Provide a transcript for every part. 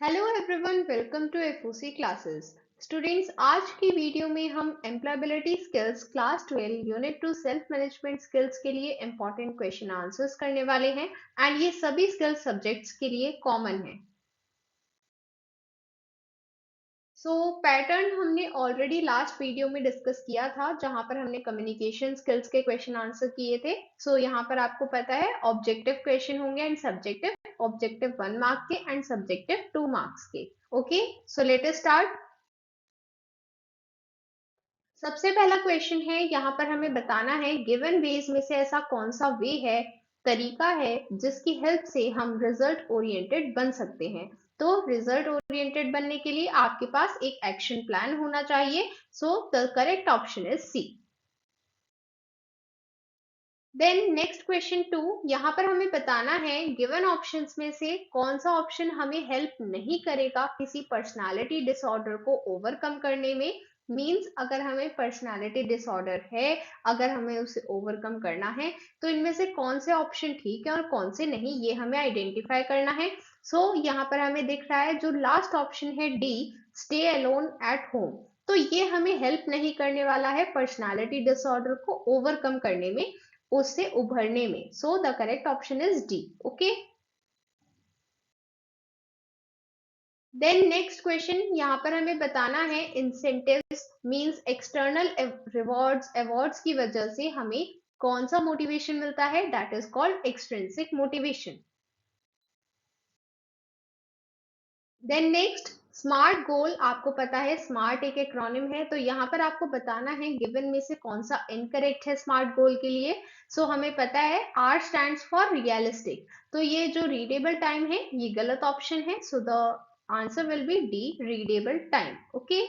Hello everyone, welcome to FOC classes. Students, आज की video में हम employability skills class 12 unit 2 self management skills के लिए इंपॉर्टेंट क्वेश्चन आंसर्स करने वाले हैं एंड ये सभी स्किल्स सब्जेक्ट्स के लिए कॉमन है। पैटर्न हमने ऑलरेडी लास्ट वीडियो में डिस्कस किया था जहां पर हमने कम्युनिकेशन स्किल्स के क्वेश्चन आंसर किए थे। यहाँ पर आपको पता है ऑब्जेक्टिव क्वेश्चन होंगे एंड सब्जेक्टिव, ऑब्जेक्टिव 1 मार्क के एंड सब्जेक्टिव 2 मार्क्स के। Okay, so let us start. सबसे पहला क्वेश्चन है, यहाँ पर हमें बताना है गिवन वेज में से ऐसा कौन सा वे है, तरीका है जिसकी हेल्प से हम रिजल्ट ओरिएंटेड बन सकते हैं। तो रिजल्ट ओरिएंटेड बनने के लिए आपके पास एक एक्शन प्लान होना चाहिए। The correct option is C. Then next question 2, यहाँ पर हमें बताना है गिवन ऑप्शंस में से कौन सा ऑप्शन हमें हेल्प नहीं करेगा किसी पर्सनालिटी डिसऑर्डर को ओवरकम करने में। मींस अगर हमें पर्सनालिटी डिसऑर्डर है, अगर हमें उसे ओवरकम करना है, तो इनमें से कौन से ऑप्शन ठीक है और कौन से नहीं, ये हमें आइडेंटिफाई करना है। यहाँ पर हमें दिख रहा है जो लास्ट ऑप्शन है D, stay alone at home, तो ये हमें हेल्प नहीं करने वाला है पर्सनालिटी डिसऑर्डर को ओवरकम करने में, उससे उभरने में। The correct option is D. Okay, then next question, यहाँ पर हमें बताना है incentives means external rewards, awards की वजह से हमें कौन सा मोटिवेशन मिलता है, that is called extrinsic motivation. Then next, smart goal, आपको पता है स्मार्ट एक एक्रोनिम है, तो यहाँ पर आपको बताना है गिवन में से कौन सा इनकरेक्ट है स्मार्ट गोल के लिए। हमें पता है आर स्टैंड्स फॉर रियलिस्टिक, तो ये जो रीडेबल टाइम है ये गलत ऑप्शन है। The answer will be D, readable time. Okay,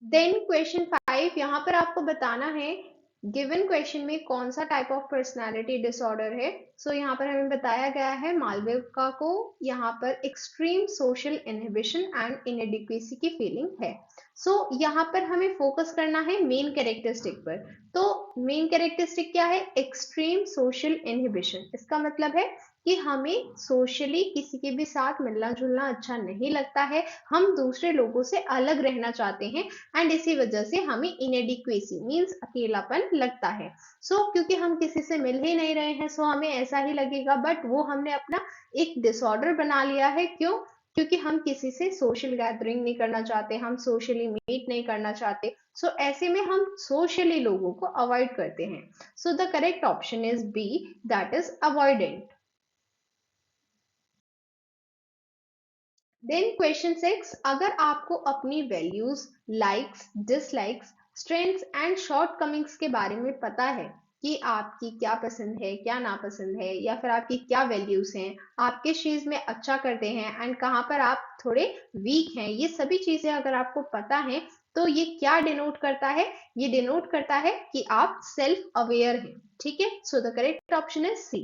then question 5, यहाँ पर आपको बताना है गिवन क्वेश्चन में कौन सा टाइप ऑफ पर्सनालिटी डिसऑर्डर है। यहाँ पर हमें बताया गया है मालविका को यहाँ पर extreme social inhibition and inadequacy की फीलिंग है। यहाँ पर हमें फोकस करना है मेन कैरेक्टरिस्टिक पर। मेन कैरेक्टरिस्टिक क्या है, एक्सट्रीम सोशल इनहिबिशन, इसका मतलब है कि हमें सोशली किसी के भी साथ मिलना जुलना अच्छा नहीं लगता है, हम दूसरे लोगों से अलग रहना चाहते हैं एंड इसी वजह से हमें इनएडिक्वेसी मींस अकेलापन लगता है। क्योंकि हम किसी से मिल ही नहीं रहे हैं, हमें ऐसा ही लगेगा, बट वो हमने अपना एक डिसऑर्डर बना लिया है। क्यों? क्योंकि हम किसी से सोशल गैदरिंग नहीं करना चाहते, हम सोशली मीट नहीं करना चाहते। ऐसे में हम सोशली लोगों को अवॉइड करते हैं। The correct option is B, that is avoidant. Then question 6, अगर आपको अपनी values, likes, dislikes, strengths and shortcomings के बारे में पता है कि आपकी क्या पसंद है, क्या नापसंद है, या फिर आपकी क्या वैल्यूज हैं, आप किस चीज में अच्छा करते हैं एंड कहाँ पर आप थोड़े वीक हैं, ये सभी चीजें अगर आपको पता है, तो ये क्या डिनोट करता है, ये डिनोट करता है कि आप सेल्फ अवेयर हैं। ठीक है, the correct option is C.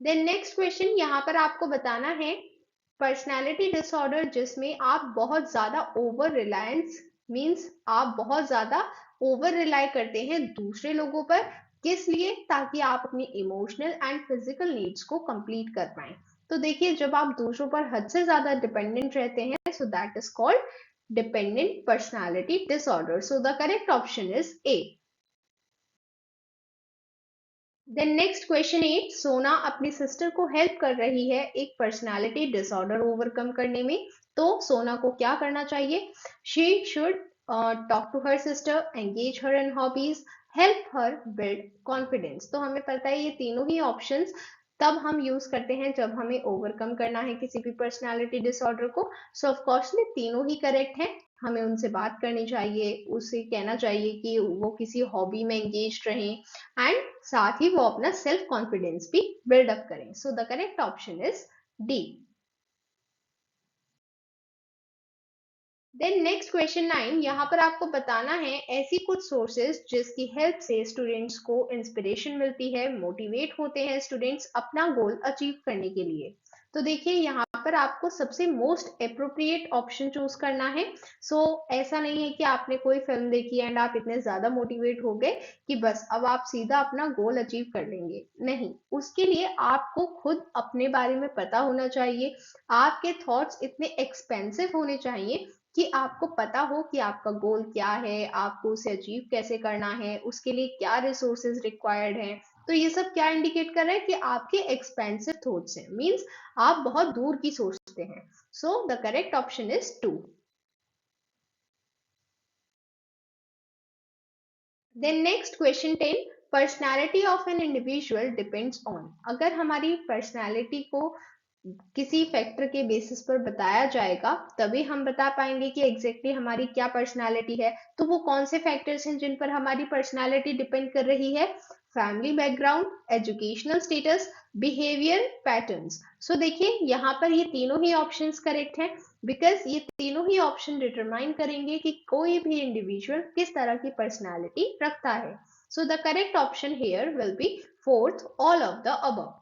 Then next question, यहाँ पर आपको बताना है पर्सनालिटी डिसऑर्डर जिसमें आप बहुत ज्यादा ओवर रिलायंस मींस आप बहुत ज्यादा ओवर रिलाई करते हैं दूसरे लोगों पर, किस लिए, ताकि आप अपनी इमोशनल एंड फिजिकल नीड्स को कंप्लीट कर पाए। देखिए, जब आप दूसरों पर हद से ज्यादा डिपेंडेंट रहते हैं, that is called dependent personality disorder. The correct option is A. Then next question 8, Sona अपनी सिस्टर को हेल्प कर रही है एक पर्सनालिटी डिसऑर्डर ओवरकम करने में, तो सोना को क्या करना चाहिए, she should talk to her sister, engage her in hobbies, help her build confidence. हमें पता है ये तीनों ही ऑप्शंस तब हम यूज करते हैं जब हमें ओवरकम करना है किसी भी पर्सनालिटी डिसऑर्डर को। ऑफ कोर्स ये तीनों ही करेक्ट है, हमें उनसे बात करनी चाहिए, उसे कहना चाहिए कि वो किसी हॉबी में एंगेज रहें एंड साथ ही वो अपना सेल्फ कॉन्फिडेंस भी बिल्डअप करें। The correct option is D. Then next question 9, यहाँ पर आपको बताना है ऐसी कुछ सोर्सेज जिसकी हेल्प से स्टूडेंट्स को इंस्पिरेशन मिलती है, मोटिवेट होते हैं स्टूडेंट्स अपना गोल अचीव करने के लिए। तो देखिए यहाँ पर आपको सबसे मोस्ट अप्रोप्रिएट ऑप्शन चूज करना है। ऐसा नहीं है कि आपने कोई फिल्म देखी एंड आप इतने ज्यादा मोटिवेट हो गए कि बस अब आप सीधा अपना गोल अचीव कर लेंगे। नहीं, उसके लिए आपको खुद अपने बारे में पता होना चाहिए। आपके थॉट्स इतने एक्सपेंसिव होने चाहिए कि आपको पता हो कि आपका गोल क्या है, आपको उसे अचीव कैसे करना है, उसके लिए क्या रिसोर्सेज रिक्वायर्ड हैं। तो ये सब क्या इंडिकेट कर रहा है कि आपके एक्सपेंसिव थॉट्स हैं, मीन्स आप बहुत दूर की सोचते हैं। So the correct option is 2। Then next question 10, personality of an individual depends on. अगर हमारी पर्सनैलिटी को किसी फैक्टर के बेसिस पर बताया जाएगा तभी हम बता पाएंगे कि एग्जैक्टली हमारी क्या पर्सनालिटी है। तो वो कौन से फैक्टर्स हैं जिन पर हमारी पर्सनालिटी डिपेंड कर रही है? Family background, educational status, behaviour patterns. So देखिए यहाँ पर ये तीनों ही ऑप्शंस करेक्ट हैं, बिकॉज ये तीनों ही ऑप्शन डिटरमाइन करेंगे कि कोई भी इंडिविजुअल किस तरह की पर्सनालिटी रखता है। So the correct option here will be fourth, all of the above.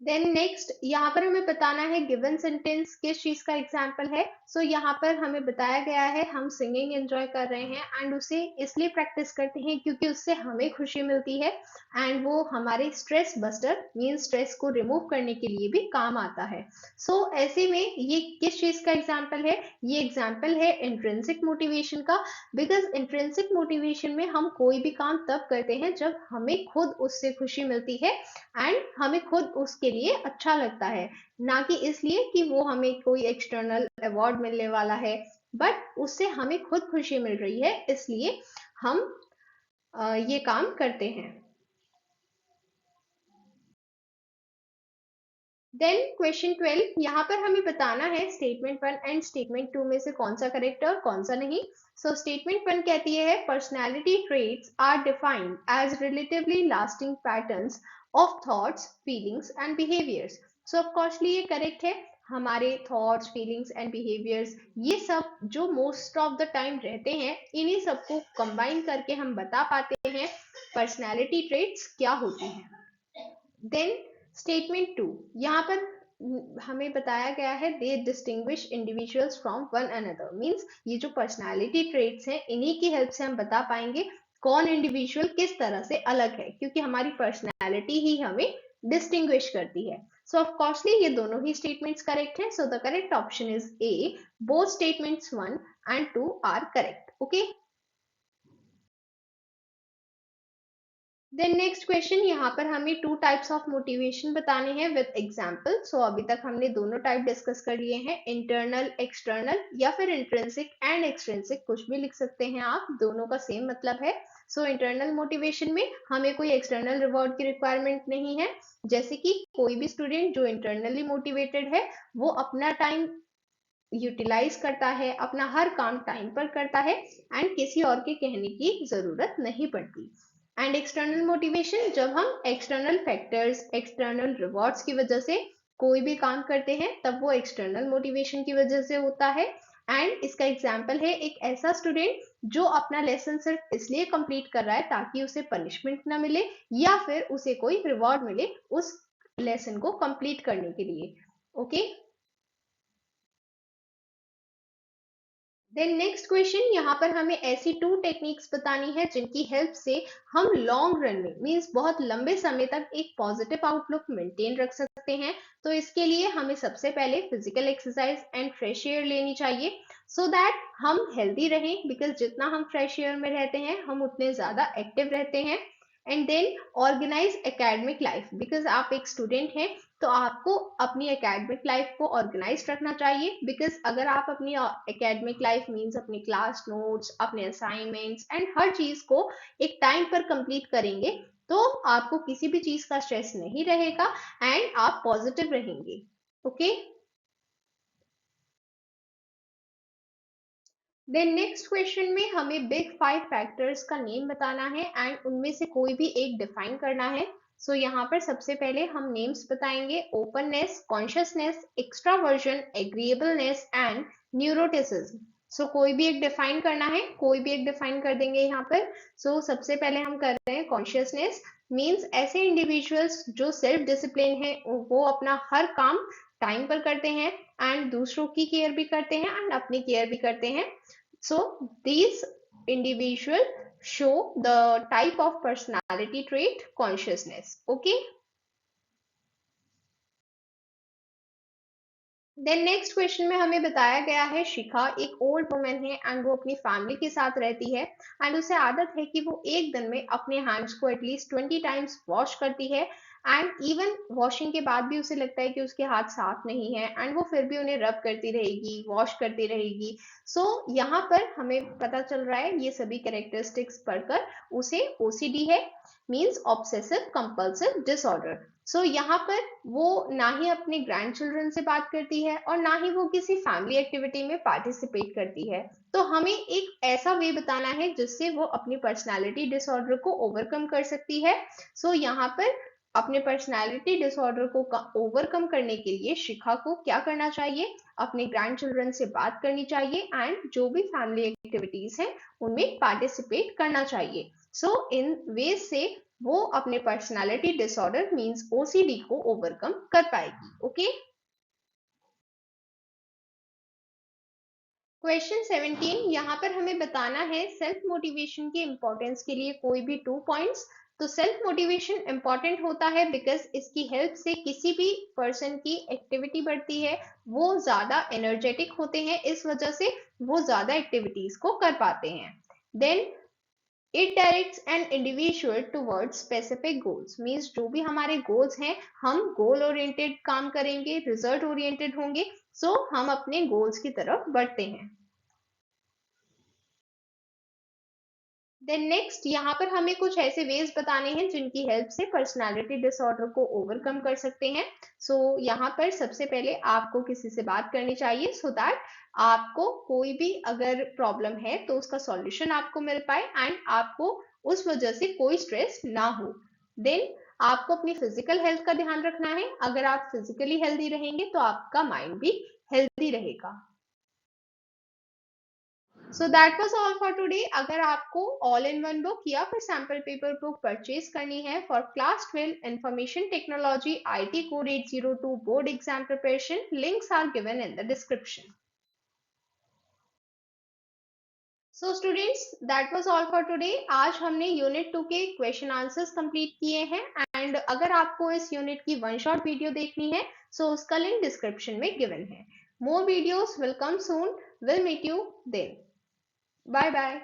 Then next यहाँ पर हमें बताना है गिवन सेंटेंस किस चीज का एग्जाम्पल है। यहाँ पर हमें बताया गया है हम सिंगिंग एंजॉय कर रहे हैं एंड उसे इसलिए प्रैक्टिस करते हैं क्योंकि उससे हमें खुशी मिलती है एंड वो हमारे स्ट्रेस बस्टर मीन स्ट्रेस को रिमूव करने के लिए भी काम आता है। ऐसे में ये किस चीज का एग्जाम्पल है? ये एग्जाम्पल है इंट्रिंसिक मोटिवेशन का। बिकॉज इंट्रिंसिक मोटिवेशन में हम कोई भी काम तब करते हैं जब हमें खुद उससे खुशी मिलती है एंड हमें खुद उसके लिए अच्छा लगता है, ना कि इसलिए कि वो हमें कोई एक्सटर्नल अवार्ड मिलने वाला है, बट उससे हमें खुद खुशी मिल रही है इसलिए हम ये काम करते हैं। देन क्वेश्चन 12, यहाँ पर हमें बताना है स्टेटमेंट 1 एंड स्टेटमेंट 2 में से कौन सा करेक्ट है और कौन सा नहीं। स्टेटमेंट 1 कहती है personality traits are defined as relatively lasting patterns of thoughts, feelings and behaviours. Of coursely ये करेक्ट है। हमारे थॉट्स, फीलिंग्स एंड बिहेवियर्स ये सब जो मोस्ट ऑफ द टाइम रहते हैं, इन्हीं सबको कंबाइन करके हम बता पाते हैं पर्सनैलिटी ट्रेट्स क्या होती हैं। देन स्टेटमेंट 2, यहाँ पर हमें बताया गया है they distinguish individuals from one another, means ये जो पर्सनालिटी ट्रेट्स हैं इन्हीं की हेल्प से हम बता पाएंगे कौन इंडिविजुअल किस तरह से अलग है, क्योंकि हमारी पर्सनालिटी ही हमें डिस्टिंग्विश करती है। ऑफ कोर्सली ये दोनों ही स्टेटमेंट्स करेक्ट है। The correct option is A, both statements 1 and 2 are correct. Okay, then next question, यहाँ पर हमें टू टाइप्स ऑफ मोटिवेशन बताने हैं विद एग्जांपल। अभी तक हमने दोनों टाइप डिस्कस कर लिए हैं, इंटरनल एक्सटर्नल, या फिर इंट्रिंसिक एंड एक्सट्रिंसिक, कुछ भी लिख सकते हैं आप, दोनों का सेम मतलब है। इंटरनल मोटिवेशन में हमें कोई एक्सटर्नल रिवॉर्ड की रिक्वायरमेंट नहीं है, जैसे कि कोई भी स्टूडेंट जो इंटरनली मोटिवेटेड है वो अपना टाइम यूटिलाइज करता है, अपना हर काम टाइम पर करता है एंड किसी और के कहने की जरूरत नहीं पड़ती। एंड एक्सटर्नल मोटिवेशन, जब हम एक्सटर्नल फैक्टर्स, एक्सटर्नल रिवॉर्ड्स की वजह से कोई भी काम करते हैं तब वो एक्सटर्नल मोटिवेशन की वजह से होता है। एंड इसका एग्जाम्पल है एक ऐसा स्टूडेंट जो अपना लेसन सिर्फ इसलिए कंप्लीट कर रहा है ताकि उसे पनिशमेंट ना मिले या फिर उसे कोई रिवॉर्ड मिले उस लेसन को कंप्लीट करने के लिए। ओके, देन नेक्स्ट क्वेश्चन, यहाँ पर हमें ऐसी टू टेक्निक्स बतानी है जिनकी हेल्प से हम लॉन्ग रन में मीन्स बहुत लंबे समय तक एक पॉजिटिव आउटलुक मेंटेन रख सकते हैं। इसके लिए हमें सबसे पहले physical exercise and fresh air लेनी चाहिए सो दैट हम हेल्दी रहें, बिकॉज जितना हम फ्रेश एयर में रहते हैं हम उतने ज्यादा एक्टिव रहते हैं। And then organise academic life, because आप एक स्टूडेंट हैं तो आपको अपनी एकेडमिक लाइफ को ऑर्गेनाइज रखना चाहिए, बिकॉज अगर आप अपनी एकेडमिक लाइफ मीन्स अपनी क्लास नोट्स, अपने असाइनमेंट्स एंड हर चीज को एक टाइम पर कंप्लीट करेंगे तो आपको किसी भी चीज का स्ट्रेस नहीं रहेगा एंड आप पॉजिटिव रहेंगे। ओके, देन नेक्स्ट क्वेश्चन में हमें बिग 5 फैक्टर्स का नेम बताना है एंड उनमें से कोई भी एक डिफाइन करना है। यहाँ पर सबसे पहले हम नेम्स बताएंगे, openness, consciousness, extraversion, agreeableness and neuroticism. So कोई भी एक डिफाइन करना है, कोई भी एक डिफाइन कर देंगे यहाँ पर। सो सबसे पहले हम कर रहे हैं कॉन्शियसनेस मीन्स ऐसे इंडिविजुअल्स जो सेल्फ डिसिप्लिन है, वो अपना हर काम टाइम पर करते हैं एंड दूसरों की केयर भी करते हैं एंड अपनी केयर भी करते हैं। So these individual show the type of personality trait consciousness. Okay. Then next question में हमें बताया गया है शिखा एक ओल्ड वुमेन है एंड वो अपनी फैमिली के साथ रहती है एंड उसे आदत है कि वो एक दिन में अपने हैंड्स को एटलीस्ट 20 टाइम्स वॉश करती है एंड इवन वॉशिंग के बाद भी उसे लगता है कि उसके हाथ साफ नहीं है एंड वो फिर भी उन्हें रब करती रहेगी, वॉश करती रहेगी। सो यहाँ पर हमें पता चल रहा है ये सभी कैरेक्टरिस्टिक्स पढ़कर उसे ओसीडी है मीन्स ऑब्सेसिव कंपल्सिव डिसऑर्डर। सो यहाँ पर वो ना ही अपने ग्रैंड चिल्ड्रन से बात करती है और ना ही वो किसी फैमिली एक्टिविटी में पार्टिसिपेट करती है। तो हमें एक ऐसा वे बताना है जिससे वो अपनी पर्सनालिटी डिसऑर्डर को ओवरकम कर सकती है। सो यहाँ पर अपने पर्सनालिटी डिसऑर्डर को ओवरकम करने के लिए शिखा को क्या करना चाहिए, अपने ग्रैंड चिल्ड्रन से बात करनी चाहिए एंड जो भी फैमिली एक्टिविटीज हैं उनमें पार्टिसिपेट करना चाहिए। सो इन वे से वो अपने पर्सनालिटी डिसऑर्डर मींस ओसीडी को ओवरकम कर पाएगी। ओके। क्वेश्चन 17 यहाँ पर हमें बताना है सेल्फ मोटिवेशन की इंपॉर्टेंस के लिए कोई भी 2 पॉइंट्स। तो सेल्फ मोटिवेशन इंपॉर्टेंट होता है बिकॉज इसकी हेल्प से किसी भी पर्सन की एक्टिविटी बढ़ती है, वो ज्यादा एनर्जेटिक होते हैं, इस वजह से वो ज्यादा एक्टिविटीज को कर पाते हैं। Then it directs an individual towards specific goals means जो भी हमारे गोल्स हैं हम गोल ओरिएंटेड काम करेंगे, रिजल्ट ओरिएंटेड होंगे। सो हम अपने गोल्स की तरफ बढ़ते हैं। देन नेक्स्ट यहाँ पर हमें कुछ ऐसे वेज बताने हैं जिनकी हेल्प से पर्सनालिटी डिसऑर्डर को ओवरकम कर सकते हैं। सो यहाँ पर सबसे पहले आपको किसी से बात करनी चाहिए सो दैट आपको कोई भी अगर प्रॉब्लम है तो उसका सॉल्यूशन आपको मिल पाए एंड आपको उस वजह से कोई स्ट्रेस ना हो। देन आपको अपनी फिजिकल हेल्थ का ध्यान रखना है, अगर आप फिजिकली हेल्दी रहेंगे तो आपका माइंड भी हेल्दी रहेगा। So that was all for today. अगर आपको ऑल इन वन बुक या फिर सैम्पल पेपर बुक परचेज करनी है for class 12 information technology IT code 802 board exam preparation, links are given in the description. So students that was all for today. आज हमने unit 2 के question answers complete किए हैं and अगर आपको इस यूनिट की वन शॉट वीडियो देखनी है सो उसका लिंक डिस्क्रिप्शन में गिवन है। More videos will come soon, will meet you then. Bye bye.